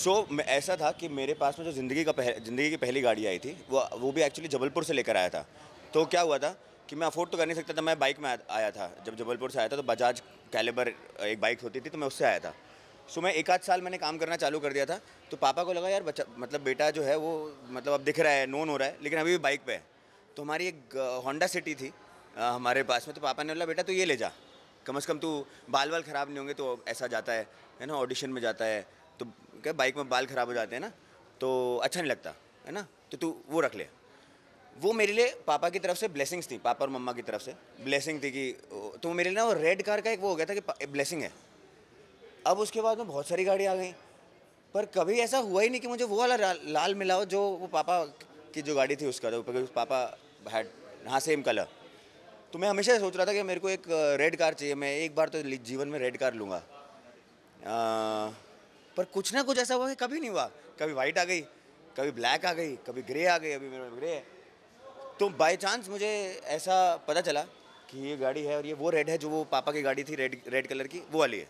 ऐसा था कि मेरे पास में जो ज़िंदगी की पहली गाड़ी आई थी, वो भी एक्चुअली जबलपुर से लेकर आया था। तो क्या हुआ था कि मैं अफ़ोर्ड तो कर नहीं सकता था, मैं बाइक में आया था। जब जबलपुर से आया था तो बजाज कैलिबर एक बाइक होती थी, तो मैं उससे आया था। मैं 1 आध साल मैंने काम करना चालू कर दिया था, तो पापा को लगा यार बच्चा मतलब बेटा जो है वो मतलब अब दिख रहा है, नोन हो रहा है, लेकिन अभी भी बाइक पे है। तो हमारी एक होंडा सिटी थी हमारे पास में, तो पापा ने बोला बेटा तू ये ले जा, कम से कम तू बाल ख़राब नहीं होंगे, तो ऐसा जाता है ना, ऑडिशन में जाता है, तो क्या बाइक में बाल ख़राब हो जाते हैं ना, तो अच्छा नहीं लगता है ना, तो तू वो रख ले। वो मेरे लिए पापा की तरफ से ब्लेसिंग्स थी, पापा और मम्मा की तरफ से ब्लेसिंग थी कि तो मेरे लिए ना वो रेड कार का एक वो हो गया था कि ब्लेसिंग है। अब उसके बाद में बहुत सारी गाड़ी आ गई, पर कभी ऐसा हुआ ही नहीं कि मुझे वो वाला लाल मिला हो जो वो पापा की जो गाड़ी थी उसका, तो पापा हैड, हाँ सेम कलर। तो मैं हमेशा सोच रहा था कि मेरे को एक रेड कार चाहिए, मैं एक बार तो जीवन में रेड कार लूँगा। पर कुछ ना कुछ ऐसा हुआ कि कभी नहीं हुआ। कभी वाइट आ गई, कभी ब्लैक आ गई, कभी ग्रे आ गई, अभी मेरे में ग्रे है। तो बाय चांस मुझे ऐसा पता चला कि ये गाड़ी है और ये वो रेड है जो वो पापा की गाड़ी थी, रेड कलर की, वो वाली है।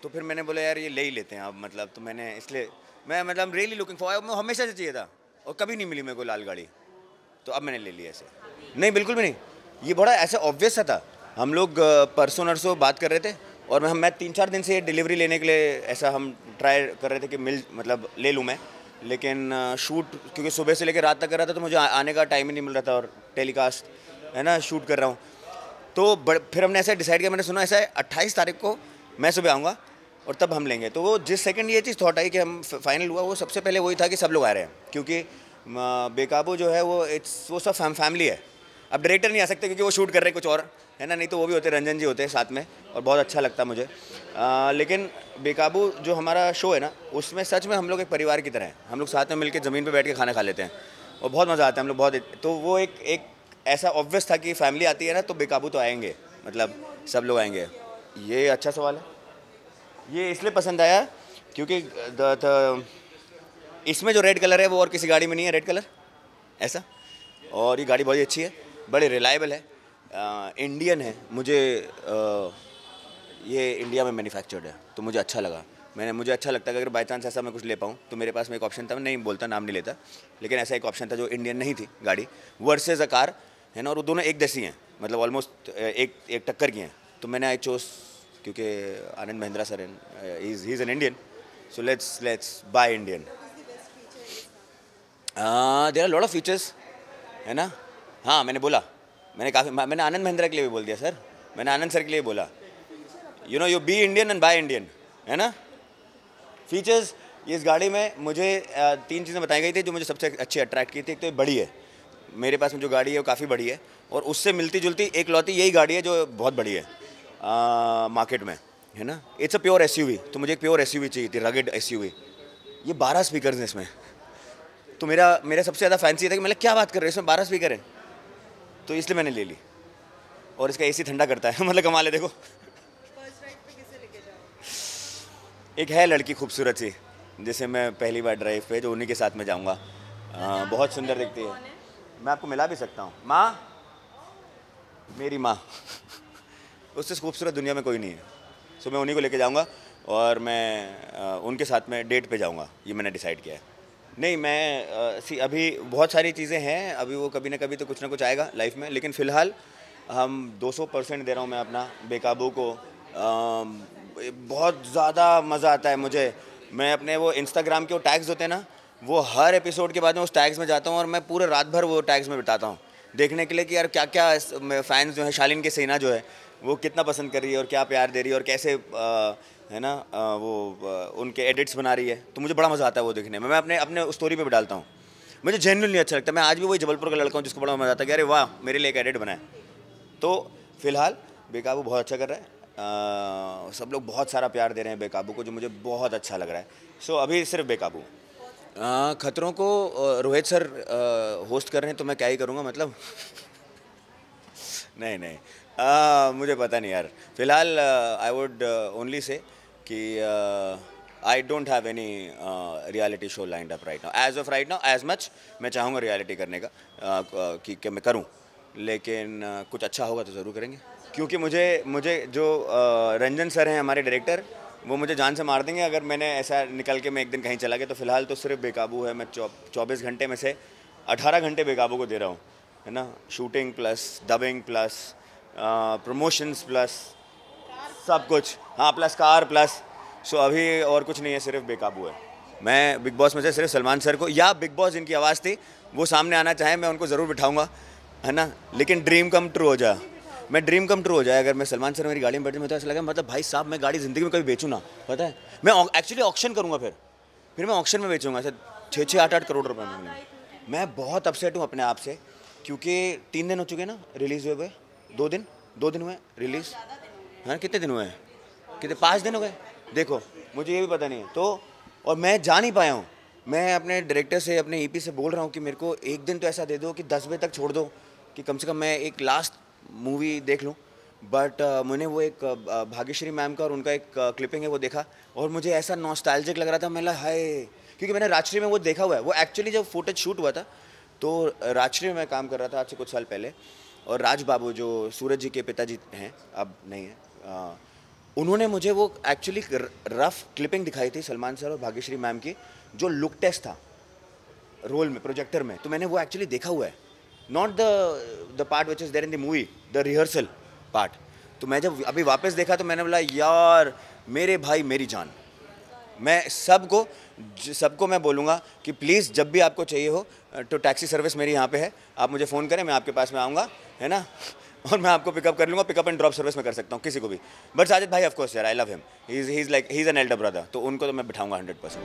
तो फिर मैंने बोला यार ये ले ही लेते हैं अब, मतलब तो मैंने इसलिए मैं मतलब रियली लुकिंग फॉर, मैं हमेशा से चाहिए था और कभी नहीं मिली मेरे को लाल गाड़ी, तो अब मैंने ले लिया ऐसे। नहीं बिल्कुल भी नहीं, ये बड़ा ऐसे ऑब्वियस सा था। हम लोग परसों नरसों बात कर रहे थे और मैं 3-4 दिन से डिलीवरी लेने के लिए ऐसा हम ट्राई कर रहे थे कि मतलब ले लूँ मैं, लेकिन शूट क्योंकि सुबह से लेकर रात तक कर रहा था, तो मुझे आने का टाइम ही नहीं मिल रहा था, और टेलीकास्ट है ना शूट कर रहा हूँ। तो फिर हमने ऐसा डिसाइड किया, मैंने सुना ऐसा है 28 तारीख को मैं सुबह आऊँगा और तब हम लेंगे। तो वो जिस सेकंड ये चीज़ थॉट आई कि हम फाइनल हुआ, वो सबसे पहले वही था कि सब लोग आ रहे हैं, क्योंकि बेकाबू जो है वो सब फैमिली है। अब डायरेक्टर नहीं आ सकते क्योंकि वो शूट कर रहे हैं कुछ और, है ना, नहीं तो वो भी होते, रंजन जी होते हैं साथ में, और बहुत अच्छा लगता मुझे। लेकिन बेकाबू जो हमारा शो है ना, उसमें सच में हम लोग एक परिवार की तरह हैं। हम लोग साथ में मिलकर ज़मीन पे बैठ के खाना खा लेते हैं और बहुत मज़ा आता है हम लोग बहुत। तो वो एक ऐसा ऑब्वियस था कि फैमिली आती है ना तो बेकाबू तो आएंगे, मतलब सब लोग आएंगे। ये अच्छा सवाल है। ये इसलिए पसंद आया क्योंकि इसमें जो रेड कलर है वो और किसी गाड़ी में नहीं है, रेड कलर ऐसा। और ये गाड़ी बहुत ही अच्छी है, बड़ी रिलायबल है, इंडियन है। ये इंडिया में मैन्युफैक्चर्ड है, तो मुझे अच्छा लगा। मुझे अच्छा लगता है कि अगर बाई चांस ऐसा मैं कुछ ले पाऊँ, तो मेरे पास में एक ऑप्शन था, मैं नहीं बोलता, नाम नहीं लेता, लेकिन ऐसा एक ऑप्शन था जो इंडियन नहीं थी गाड़ी वर्सेस अ कार, है ना, और वो दोनों एक जैसी हैं, मतलब ऑलमोस्ट एक टक्कर की हैं। तो मैंने आई चोज, क्योंकि Anand Mahindra sir he is an Indian, so let's buy Indian. There are lot of features, है ना। हाँ मैंने बोला, मैंने आनंद महिंद्रा के लिए भी बोल दिया सर, मैंने आनंद सर के लिए बोला, you be Indian and buy Indian, है ना। फीचर्स इस गाड़ी में मुझे 3 चीज़ें बताई गई थी जो मुझे सबसे अच्छी अट्रैक्ट की थी। एक तो बड़ी है, मेरे पास में जो गाड़ी है वो काफ़ी बड़ी है, और उससे मिलती जुलती एक लौती यही गाड़ी है जो बहुत बड़ी है मार्केट में, है ना। इट्स अ प्योर एसयूवी, तो मुझे एक प्योर एसयूवी चाहिए थी, रगेड एसयूवी। ये 12 स्पीकर्स हैं इसमें, तो मेरा सबसे ज़्यादा फैंसी था कि मतलब क्या बात कर रहे हैं, इसमें 12 स्पीकर हैं, तो इसलिए मैंने ले ली। और इसका एसी ठंडा करता है मतलब कमाल है। देखो एक है लड़की खूबसूरत सी, जिसे मैं पहली बार ड्राइव पे, जो उन्हीं के साथ में जाऊंगा। बहुत सुंदर दिखती है, मैं आपको मिला भी सकता हूँ। माँ, मेरी माँ उससे खूबसूरत दुनिया में कोई नहीं है, सो मैं उन्हीं को लेके जाऊंगा और मैं उनके साथ में डेट पे जाऊंगा, ये मैंने डिसाइड किया है। नहीं मैं अभी बहुत सारी चीज़ें हैं, अभी वो कभी ना कभी तो कुछ ना कुछ आएगा लाइफ में, लेकिन फ़िलहाल हम 200% दे रहा हूँ मैं अपना बेकाबू को। बहुत ज़्यादा मज़ा आता है मुझे। मैं अपने वो इंस्टाग्राम के वो टैग्स होते हैं ना, वो हर एपिसोड के बाद में उस टैग्स में जाता हूँ और मैं पूरे रात भर वो टैग्स में बिताता हूँ, देखने के लिए कि यार क्या क्या फैंस जो है, शालीन के सेना जो है वो कितना पसंद कर रही है और क्या प्यार दे रही है और कैसे है ना उनके एडिट्स बना रही है। तो मुझे बड़ा मज़ा आता है वो देखने में, मैं अपने स्टोरी पे भी डालता हूँ। मुझे जेन्युइनली अच्छा लगता है। मैं आज भी वही जबलपुर का लड़का हूँ जिसको बड़ा मज़ा आता है कि अरे वाह मेरे लिए एक एडिट बनाए। तो फिलहाल बेकाबू बहुत अच्छा कर रहा है, सब लोग बहुत सारा प्यार दे रहे हैं बेकाबू को, जो मुझे बहुत अच्छा लग रहा है। सो अभी सिर्फ बेकाबू। खतरों को रोहित सर होस्ट कर रहे हैं, तो मैं क्या ही करूँगा मतलब नहीं मुझे पता नहीं यार। फिलहाल आई वुड ओनली से कि I don't have any reality show lined up right now, as of right now as much मैं चाहूँगा रियलिटी करने का कि मैं करूँ, लेकिन कुछ अच्छा होगा तो ज़रूर करेंगे। क्योंकि मुझे जो रंजन सर हैं हमारे डायरेक्टर, वो मुझे जान से मार देंगे अगर मैंने ऐसा निकल के मैं एक दिन कहीं चला गया। तो फिलहाल तो सिर्फ बेकाबू है। मैं 24 घंटे में से 18 घंटे बेकाबू को दे रहा हूँ, है ना। Shooting plus dubbing plus promotions plus सब कुछ, हाँ, प्लस कार प्लस। सो अभी और कुछ नहीं है, सिर्फ बेकाबू है। मैं बिग बॉस में से सिर्फ सलमान सर को, या बिग बॉस जिनकी आवाज़ थी वो सामने आना चाहे, मैं उनको ज़रूर बिठाऊंगा, है ना। लेकिन ड्रीम कम ट्रू हो जाए, मैं ड्रीम कम ट्रू हो जाए अगर मैं सलमान सर मेरी गाड़ी में बैठे, में तो ऐसा लगा मतलब भाई साहब मैं गाड़ी ज़िंदगी में कभी बेचूँ ना, पता है। मैं एक्चुअली ऑक्शन करूँगा, फिर मैं ऑक्शन में बेचूँगा ऐसे 6-8 करोड़ रुपए में। मैं बहुत अपसेट हूँ अपने आप से, क्योंकि 3 दिन हो चुके ना रिलीज़ हुए, 2 दिन हुए रिलीज़, हाँ। कितने दिन हुए हैं, कितने 5 दिन हो गए, देखो मुझे ये भी पता नहीं है। तो और मैं जा नहीं पाया हूँ। मैं अपने डायरेक्टर से, अपने ईपी से बोल रहा हूँ कि मेरे को एक दिन तो ऐसा दे दो कि 10 बजे तक छोड़ दो, कि कम से कम मैं एक लास्ट मूवी देख लूँ। बट मैंने वो एक भाग्यश्री मैम का और उनका एक क्लिपिंग है वो देखा, और मुझे ऐसा नॉस्टैल्जिक लग रहा था। मैं हाय, क्योंकि मैंने राजश्री में वो देखा हुआ है। वो एक्चुअली जब फुटेज शूट हुआ था तो राजश्री में मैं काम कर रहा था आज से कुछ साल पहले, और राज बाबू जो सूरज जी के पिताजी हैं, अब नहीं है, उन्होंने मुझे वो एक्चुअली रफ क्लिपिंग दिखाई थी सलमान सर और भाग्यश्री मैम की, जो लुक टेस्ट था रोल में, प्रोजेक्टर में। तो मैंने वो एक्चुअली देखा हुआ है, not the part which is there in the movie, the rehearsal part. तो मैं जब अभी वापस देखा तो मैंने बोला यार मेरे भाई मेरी जान। मैं सबको मैं बोलूँगा कि प्लीज़ जब भी आपको चाहिए हो तो टैक्सी सर्विस मेरी यहाँ पे है, आप मुझे फ़ोन करें, मैं आपके पास में आऊँगा, है ना। और मैं आपको पिकअप कर लूँगा, पिकअप एंड ड्रॉप सर्विस में कर सकता हूँ किसी को भी। बट साजिद भाई ऑफ कोर्स यार, I love him, he is an elder brother, तो उनको तो मैं बिठाऊँगा 100%।